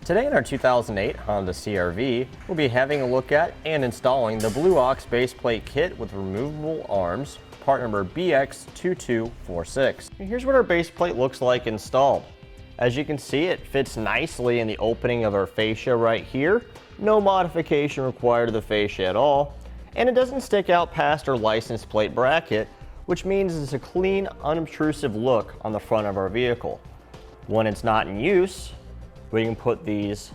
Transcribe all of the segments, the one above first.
Today in our 2008 Honda CR-V, we'll be having a look at and installing the Blue Ox base plate kit with removable arms, part number BX2246. And here's what our base plate looks like installed. As you can see, it fits nicely in the opening of our fascia right here. No modification required to the fascia at all, and it doesn't stick out past our license plate bracket, which means it's a clean, unobtrusive look on the front of our vehicle. When it's not in use, we can put these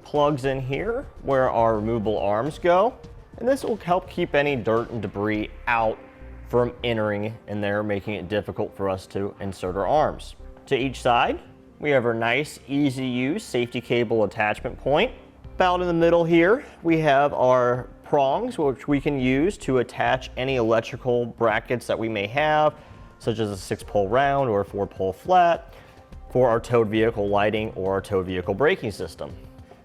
plugs in here where our removable arms go, and this will help keep any dirt and debris out from entering in there, making it difficult for us to insert our arms. To each side, we have our nice, easy use safety cable attachment point. About in the middle here, we have our prongs, which we can use to attach any electrical brackets that we may have, such as a 6-pole round or a 4-pole flat, for our towed vehicle lighting or our towed vehicle braking system.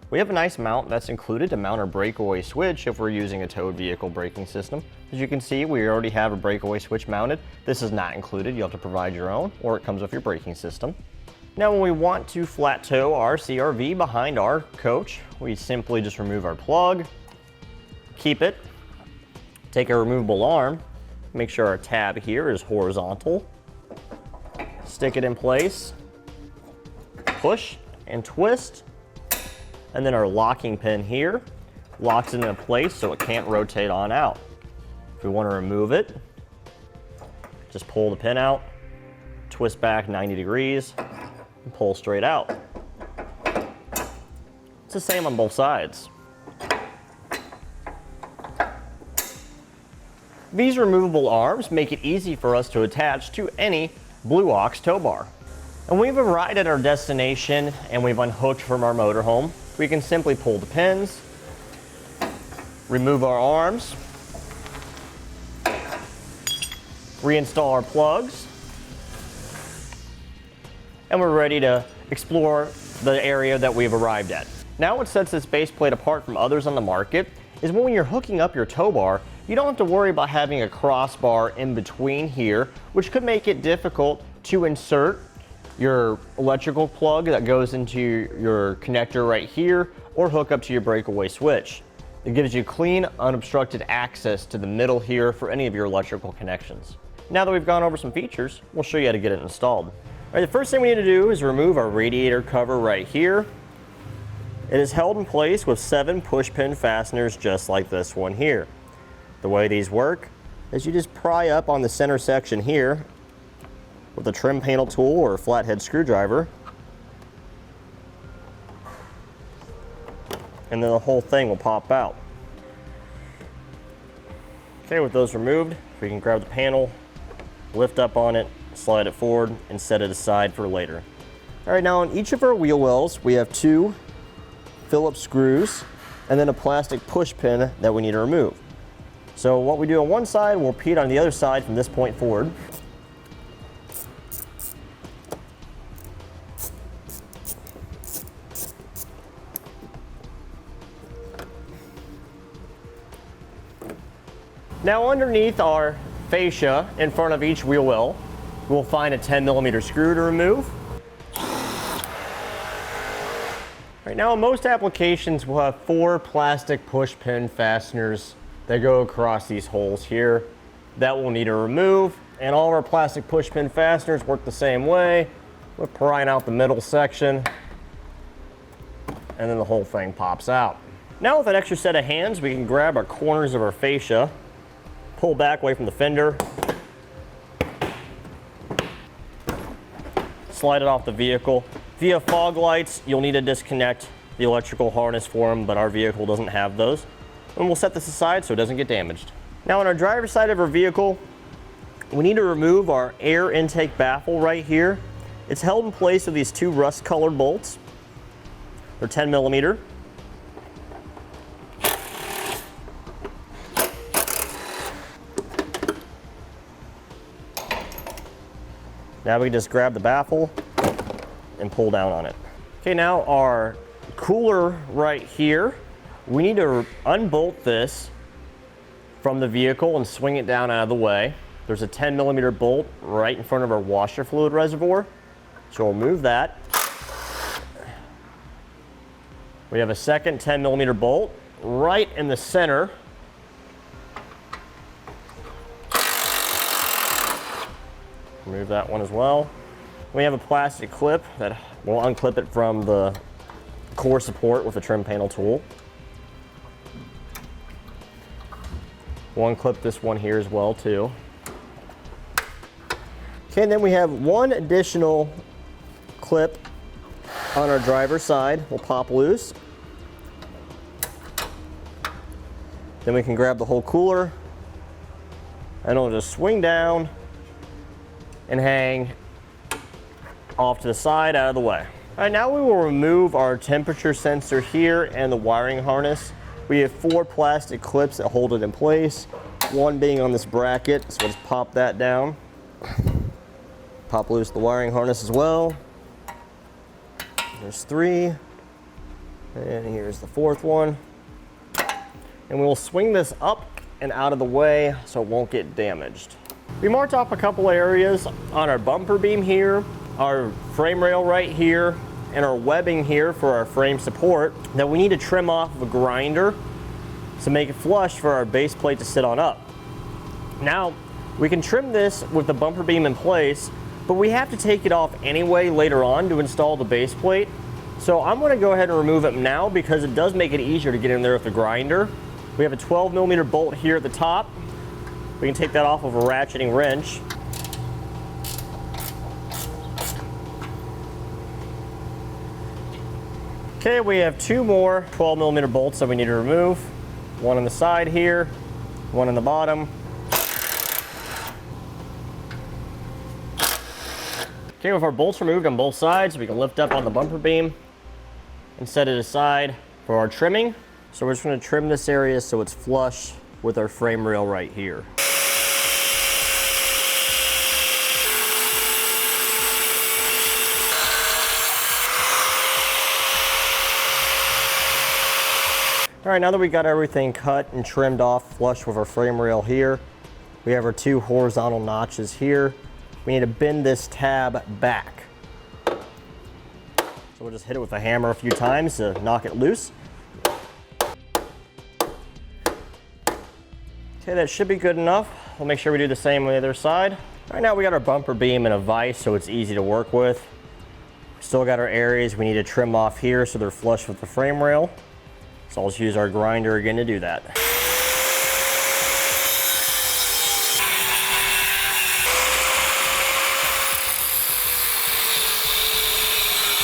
We have a nice mount that's included to mount our breakaway switch if we're using a towed vehicle braking system. As you can see, we already have a breakaway switch mounted. This is not included. You'll have to provide your own, or it comes with your braking system. Now, when we want to flat tow our CR-V behind our coach, we simply just remove our plug, keep it, take a removable arm, make sure our tab here is horizontal, stick it in place, push and twist, and then our locking pin here locks it into place so it can't rotate on out. If we want to remove it, just pull the pin out, twist back 90 degrees, and pull straight out. It's the same on both sides. These removable arms make it easy for us to attach to any Blue Ox tow bar. And we've arrived at our destination and we've unhooked from our motorhome. We can simply pull the pins, remove our arms, reinstall our plugs, and we're ready to explore the area that we've arrived at. Now, what sets this base plate apart from others on the market is when you're hooking up your tow bar, you don't have to worry about having a crossbar in between here, which could make it difficult to insert your electrical plug that goes into your connector right here, or hook up to your breakaway switch. It gives you clean, unobstructed access to the middle here for any of your electrical connections. Now that we've gone over some features, we'll show you how to get it installed. All right, the first thing we need to do is remove our radiator cover right here. It is held in place with 7 pushpin fasteners just like this one here. The way these work is you just pry up on the center section here with a trim panel tool or a flathead screwdriver, and then the whole thing will pop out. Okay, with those removed, we can grab the panel, lift up on it, slide it forward, and set it aside for later. All right, now on each of our wheel wells, we have 2 Phillips screws and then a plastic push pin that we need to remove. So what we do on one side, we'll repeat on the other side from this point forward. Now, underneath our fascia in front of each wheel well, we'll find a 10mm screw to remove. Right now, in most applications, we'll have 4 plastic push pin fasteners that go across these holes here that we'll need to remove. And all of our plastic push pin fasteners work the same way. We're prying out the middle section, and then the whole thing pops out. Now, with an extra set of hands, we can grab our corners of our fascia, pull back away from the fender, slide it off the vehicle. If you have fog lights, you'll need to disconnect the electrical harness for them, but our vehicle doesn't have those. And we'll set this aside so it doesn't get damaged. Now, on our driver's side of our vehicle, we need to remove our air intake baffle right here. It's held in place with these 2 rust-colored bolts. They're 10mm. Now we can just grab the baffle and pull down on it. Okay, now our cooler right here, we need to unbolt this from the vehicle and swing it down out of the way. There's a 10mm bolt right in front of our washer fluid reservoir. So we'll move that. We have a second 10mm bolt right in the center. Remove that one as well. We have a plastic clip that will unclip it from the core support with a trim panel tool. We'll unclip this one here as well too. Okay, and then we have one additional clip on our driver's side. We'll pop loose. Then we can grab the whole cooler and it'll just swing down and hang off to the side out of the way. All right, now we will remove our temperature sensor here and the wiring harness. We have 4 plastic clips that hold it in place, one being on this bracket, so we'll just pop that down. Pop loose the wiring harness as well. There's 3, and here's the 4th one. And we'll swing this up and out of the way so it won't get damaged. We marked off a couple areas on our bumper beam here, our frame rail right here, and our webbing here for our frame support that we need to trim off of a grinder to make it flush for our base plate to sit on up. Now, we can trim this with the bumper beam in place, but we have to take it off anyway later on to install the base plate. So I'm gonna go ahead and remove it now because it does make it easier to get in there with the grinder. We have a 12mm bolt here at the top. We can take that off with a ratcheting wrench. Okay, we have 2 more 12mm bolts that we need to remove. One on the side here, one on the bottom. Okay, with our bolts removed on both sides, we can lift up on the bumper beam and set it aside for our trimming. So we're just going to trim this area so it's flush with our frame rail right here. All right, now that we got everything cut and trimmed off flush with our frame rail here, we have our 2 horizontal notches here. We need to bend this tab back. So we'll just hit it with a hammer a few times to knock it loose. Okay, that should be good enough. We'll make sure we do the same on the other side. All right, now we got our bumper beam in a vise so it's easy to work with. Still got our areas we need to trim off here so they're flush with the frame rail. So I'll just use our grinder again to do that.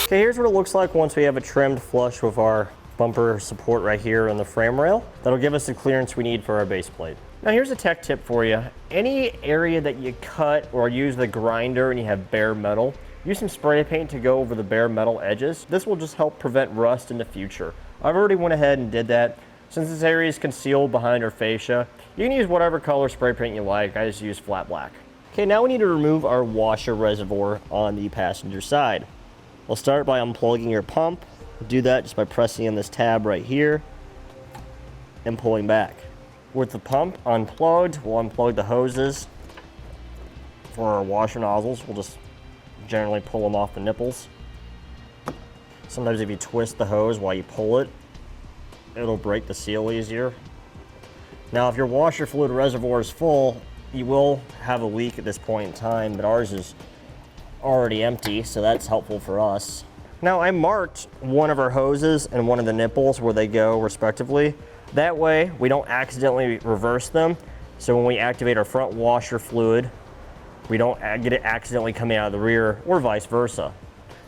Okay, here's what it looks like once we have it trimmed flush with our bumper support right here on the frame rail. That'll give us the clearance we need for our base plate. Now here's a tech tip for you. Any area that you cut or use the grinder and you have bare metal, use some spray paint to go over the bare metal edges. This will just help prevent rust in the future. I've already went ahead and did that. Since this area is concealed behind our fascia, you can use whatever color spray paint you like. I just use flat black. Okay, now we need to remove our washer reservoir on the passenger side. We'll start by unplugging your pump. Do that just by pressing in this tab right here and pulling back. With the pump unplugged, we'll unplug the hoses for our washer nozzles. We'll just generally pull them off the nipples. Sometimes if you twist the hose while you pull it, it'll break the seal easier. Now if your washer fluid reservoir is full, you will have a leak at this point in time, but ours is already empty, so that's helpful for us. Now I marked one of our hoses and one of the nipples where they go respectively. That way we don't accidentally reverse them, so when we activate our front washer fluid, we don't get it accidentally coming out of the rear or vice versa.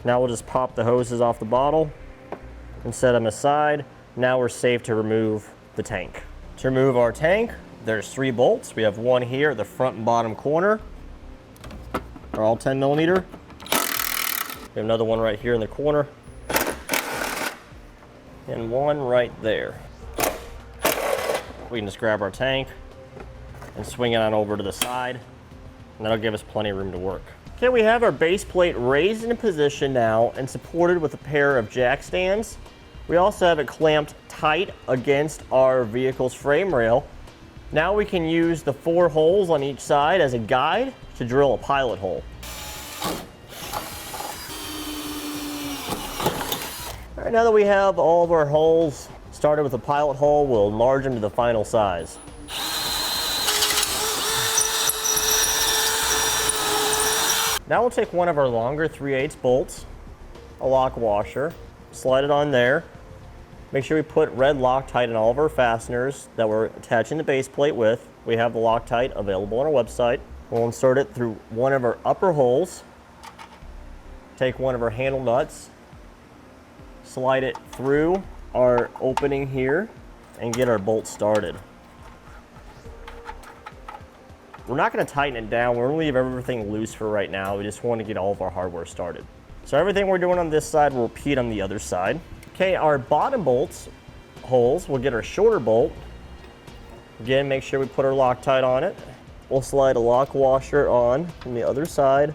Now we'll just pop the hoses off the bottle and set them aside. Now we're safe to remove the tank. To remove our tank, there's 3 bolts. We have one here at the front and bottom corner. They're all 10mm. We have another one right here in the corner. And one right there. We can just grab our tank and swing it on over to the side, and that'll give us plenty of room to work. Okay, we have our base plate raised into position now and supported with a pair of jack stands. We also have it clamped tight against our vehicle's frame rail. Now we can use the 4 holes on each side as a guide to drill a pilot hole. All right, Right now that we have all of our holes started with a pilot hole, we'll enlarge them to the final size. Now we'll take one of our longer 3/8 bolts, a lock washer, slide it on there. Make sure we put red Loctite in all of our fasteners that we're attaching the base plate with. We have the Loctite available on our website. We'll insert it through one of our upper holes. Take one of our handle nuts, slide it through our opening here, and get our bolt started. We're not going to tighten it down. We're going to leave everything loose for right now. We just want to get all of our hardware started. So everything we're doing on this side, we'll repeat on the other side. Okay, our bottom bolts holes, we'll get our shorter bolt. Again, make sure we put our Loctite on it. We'll slide a lock washer on from the other side,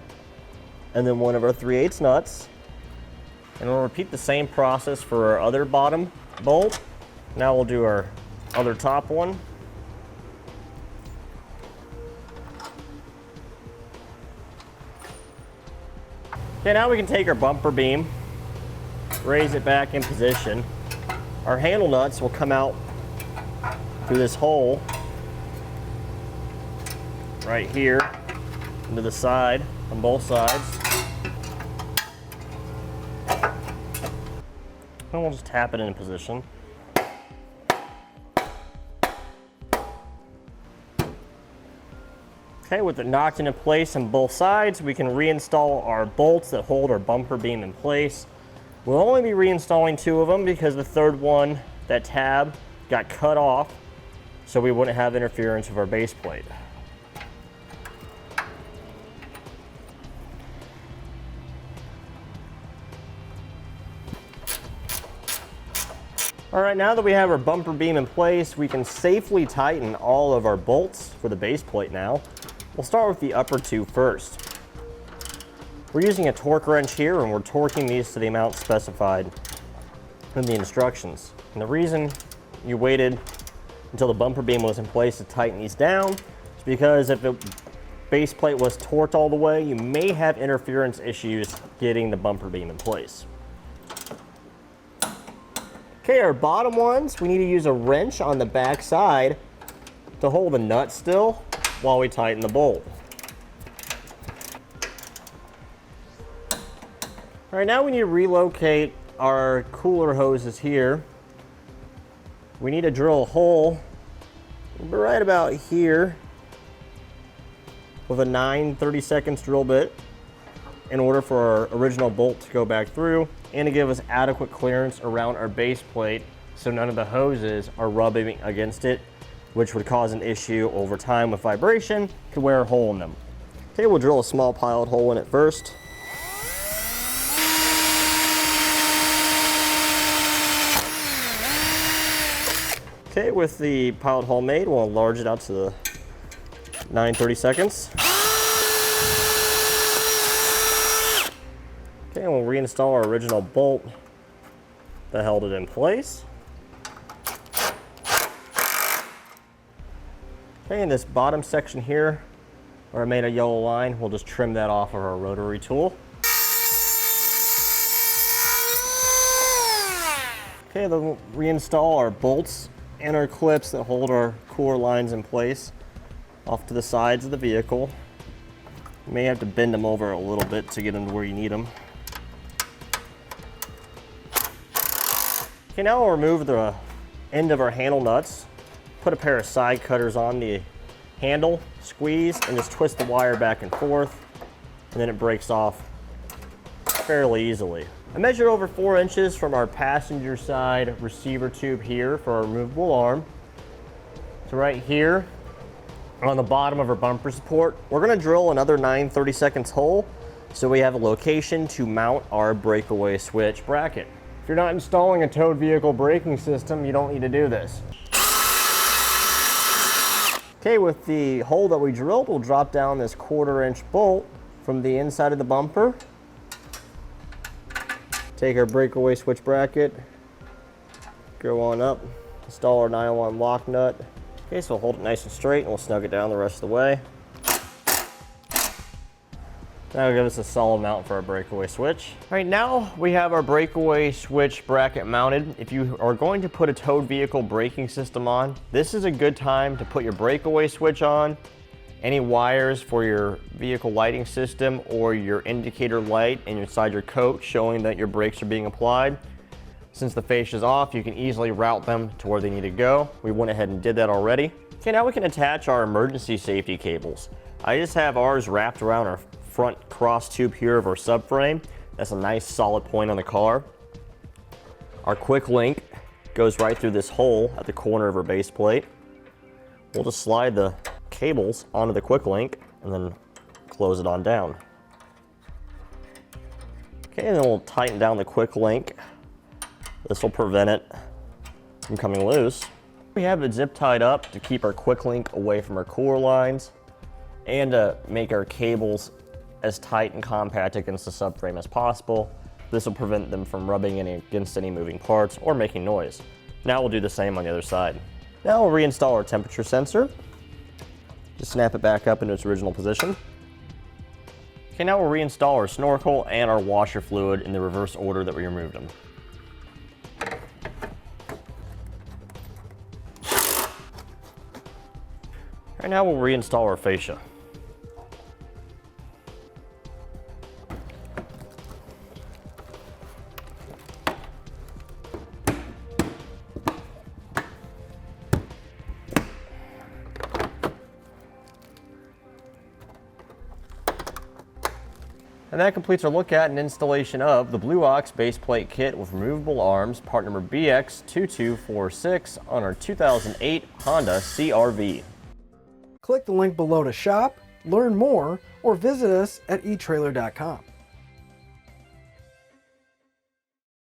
and then one of our 3/8 nuts. And we'll repeat the same process for our other bottom bolt. Now we'll do our other top one. Okay, now we can take our bumper beam, raise it back in position. Our handle nuts will come out through this hole right here into the side on both sides. And we'll just tap it in position. Okay, with it knocked into place on both sides, we can reinstall our bolts that hold our bumper beam in place. We'll only be reinstalling 2 of them because the third one, that tab, got cut off, so we wouldn't have interference with our base plate. All right, now that we have our bumper beam in place, we can safely tighten all of our bolts for the base plate now. We'll start with the upper 2 first. We're using a torque wrench here, and we're torquing these to the amount specified in the instructions. And the reason you waited until the bumper beam was in place to tighten these down is because if the base plate was torqued all the way, you may have interference issues getting the bumper beam in place. Okay, our bottom ones, we need to use a wrench on the back side to hold the nut still while we tighten the bolt. All right, now we need to relocate our cooler hoses here. We need to drill a hole right about here with a 9/32 drill bit in order for our original bolt to go back through and to give us adequate clearance around our base plate so none of the hoses are rubbing against it, which would cause an issue over time with vibration, could wear a hole in them. Okay, we'll drill a small pilot hole in it first. Okay, with the pilot hole made, we'll enlarge it out to the 9/32. Okay, and we'll reinstall our original bolt that held it in place. Okay, in this bottom section here, where I made a yellow line, we'll just trim that off of our rotary tool. Okay, then we'll reinstall our bolts and our clips that hold our cooler lines in place off to the sides of the vehicle. You may have to bend them over a little bit to get them to where you need them. Okay, now we'll remove the end of our handle nuts, put a pair of side cutters on the handle, squeeze, and just twist the wire back and forth, and then it breaks off fairly easily. I measured over 4 inches from our passenger side receiver tube here for our removable arm. So right here on the bottom of our bumper support, we're gonna drill another 9/32 hole so we have a location to mount our breakaway switch bracket. If you're not installing a towed vehicle braking system, you don't need to do this. Okay, with the hole that we drilled, we'll drop down this 1/4 inch bolt from the inside of the bumper. Take our breakaway switch bracket, go on up, install our nylon lock nut. Okay, so we'll hold it nice and straight and we'll snug it down the rest of the way. That'll give us a solid mount for our breakaway switch. All right, now we have our breakaway switch bracket mounted. If you are going to put a towed vehicle braking system on, this is a good time to put your breakaway switch on, any wires for your vehicle lighting system or your indicator light inside your coat showing that your brakes are being applied. Since the fascia is off, you can easily route them to where they need to go. We went ahead and did that already. Okay, now we can attach our emergency safety cables. I just have ours wrapped around our front cross tube here of our subframe. That's a nice solid point on the car. Our quick link goes right through this hole at the corner of our base plate. We'll just slide the cables onto the quick link and then close it on down. Okay, and then we'll tighten down the quick link. This will prevent it from coming loose. We have it zip tied up to keep our quick link away from our cooler lines and to make our cables as tight and compact against the subframe as possible. This will prevent them from rubbing against any moving parts or making noise. Now we'll do the same on the other side. Now we'll reinstall our temperature sensor. Just snap it back up into its original position. Okay, now we'll reinstall our snorkel and our washer fluid in the reverse order that we removed them. Right now we'll reinstall our fascia. And that completes our look at and installation of the Blue Ox base plate kit with removable arms, part number BX2246 on our 2008 Honda CR-V. Click the link below to shop, learn more, or visit us at etrailer.com.